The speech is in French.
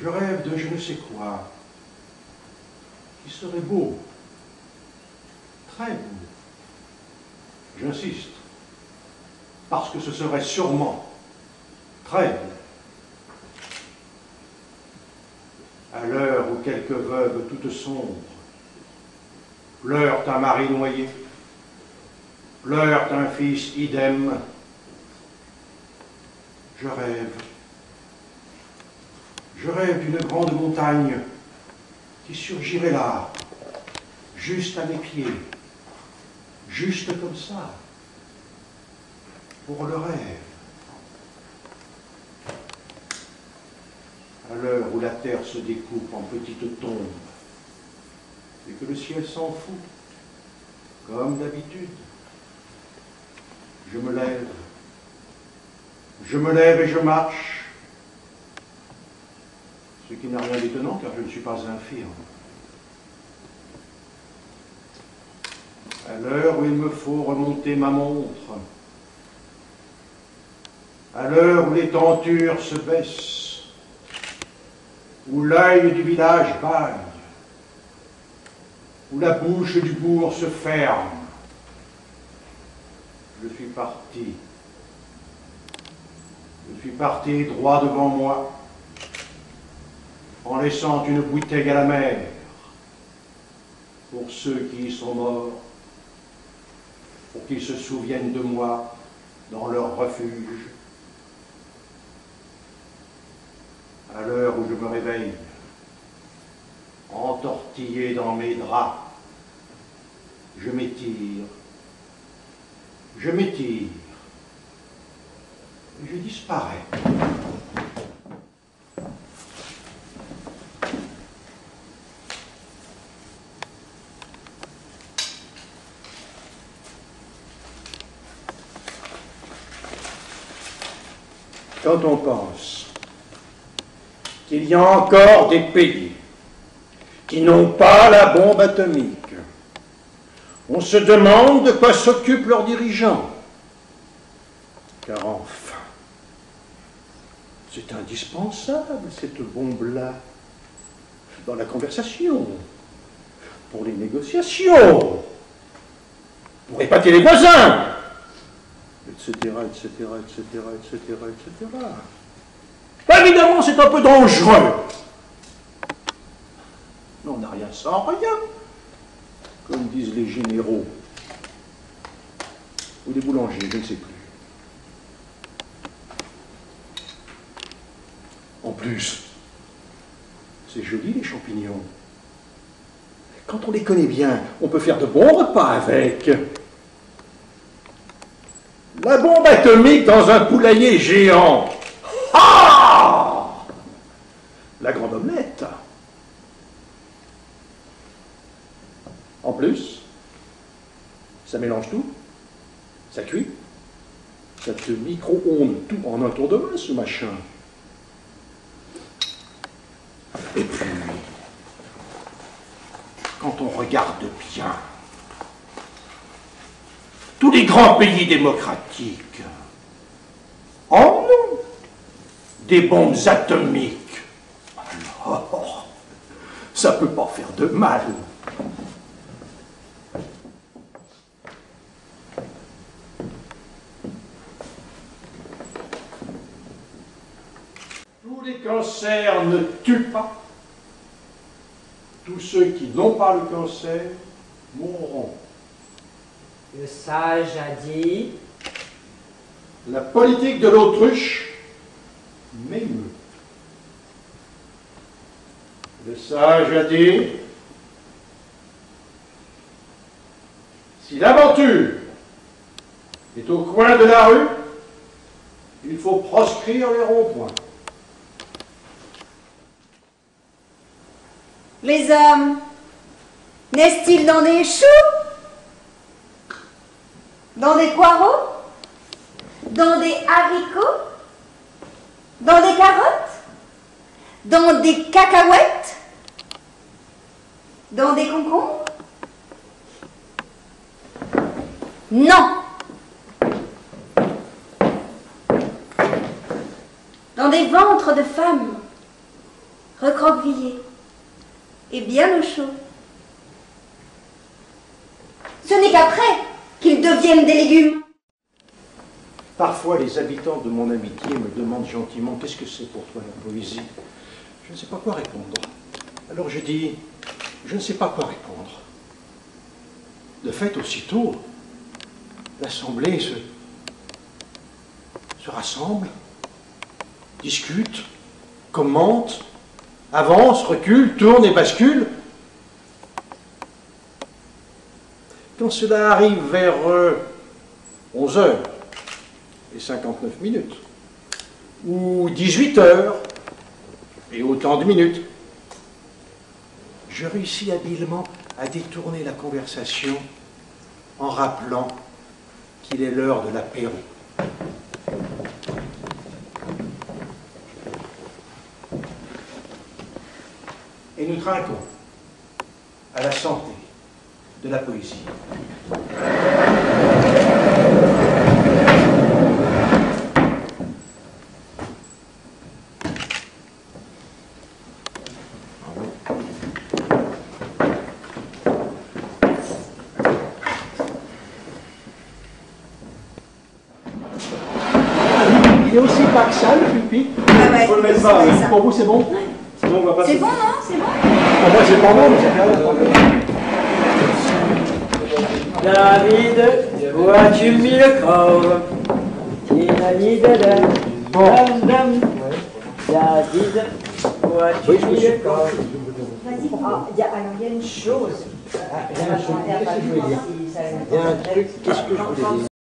Je rêve de je ne sais quoi, qui serait beau, très beau. J'insiste, parce que ce serait sûrement très beau. À l'heure où quelques veuves toutes sombres pleurent un mari noyé, pleurent un fils idem, je rêve d'une grande montagne qui surgirait là, juste à mes pieds, juste comme ça, pour le rêve. À l'heure où la terre se découpe en petites tombes et que le ciel s'en fout, comme d'habitude, je me lève et je marche, ce qui n'a rien d'étonnant car je ne suis pas infirme. À l'heure où il me faut remonter ma montre, à l'heure où les tentures se baissent, où l'œil du village bâille, où la bouche du bourg se ferme, je suis parti. Je suis parti droit devant moi, en laissant une bouteille à la mer, pour ceux qui y sont morts, pour qu'ils se souviennent de moi dans leur refuge. À l'heure où je me réveille, entortillé dans mes draps, je m'étire, et je disparais. Quand on pense qu'il y a encore des pays qui n'ont pas la bombe atomique, on se demande de quoi s'occupent leurs dirigeants. Car enfin, c'est indispensable cette bombe-là dans la conversation, pour les négociations, pour épater les voisins, etc., etc., etc., etc., etc. Évidemment, c'est un peu dangereux. Mais on n'a rien sans rien, comme disent les généraux. Ou les boulangers, je ne sais plus. En plus, c'est joli les champignons. Quand on les connaît bien, on peut faire de bons repas avec. La bombe atomique dans un poulailler géant. Ah! La grande omelette. En plus, ça mélange tout, ça cuit, ça te micro-ondes tout en un tour de main, ce machin. Et puis, quand on regarde bien, tous les grands pays démocratiques en ont des bombes atomiques. Alors, ça peut pas faire de mal. Tous les cancers ne tuent pas. Tous ceux qui n'ont pas le cancer mourront. Le sage a dit... La politique de l'autruche m'émeut. Le sage a dit... Si l'aventure est au coin de la rue, il faut proscrire les ronds-points. Les hommes, naissent-ils dans des choux? Dans des poireaux? Dans des haricots? Dans des carottes? Dans des cacahuètes? Dans des concombres? Non. Dans des ventres de femmes. recroquevillés et bien au chaud. Ce n'est qu'après qu'ils deviennent des légumes. Parfois, les habitants de mon amitié me demandent gentiment « Qu'est-ce que c'est pour toi la poésie ?» Je ne sais pas quoi répondre. Alors je dis « Je ne sais pas quoi répondre. » De fait, aussitôt, l'Assemblée se rassemble, discute, commente, avance, recule, tourne et bascule. Quand cela arrive vers 11h et 59 minutes, ou 18h et autant de minutes, je réussis habilement à détourner la conversation en rappelant qu'il est l'heure de l'apéro. Et nous trinquons à la santé de la poésie. Il est aussi pas que ça, le pupitre. Ah ouais, Faut le mettre pas. c'est ça. Pour vous, c'est bon? Sinon, on va pas. C'est bon, non? C'est bon? Pour moi, c'est pas bon, mais c'est bien. David, où as-tu mis le corps? Dam. David, où as-tu mis le corps? Vas-y. Alors, il y a une chose. Il y a un truc, qu'est-ce que je voulais dire?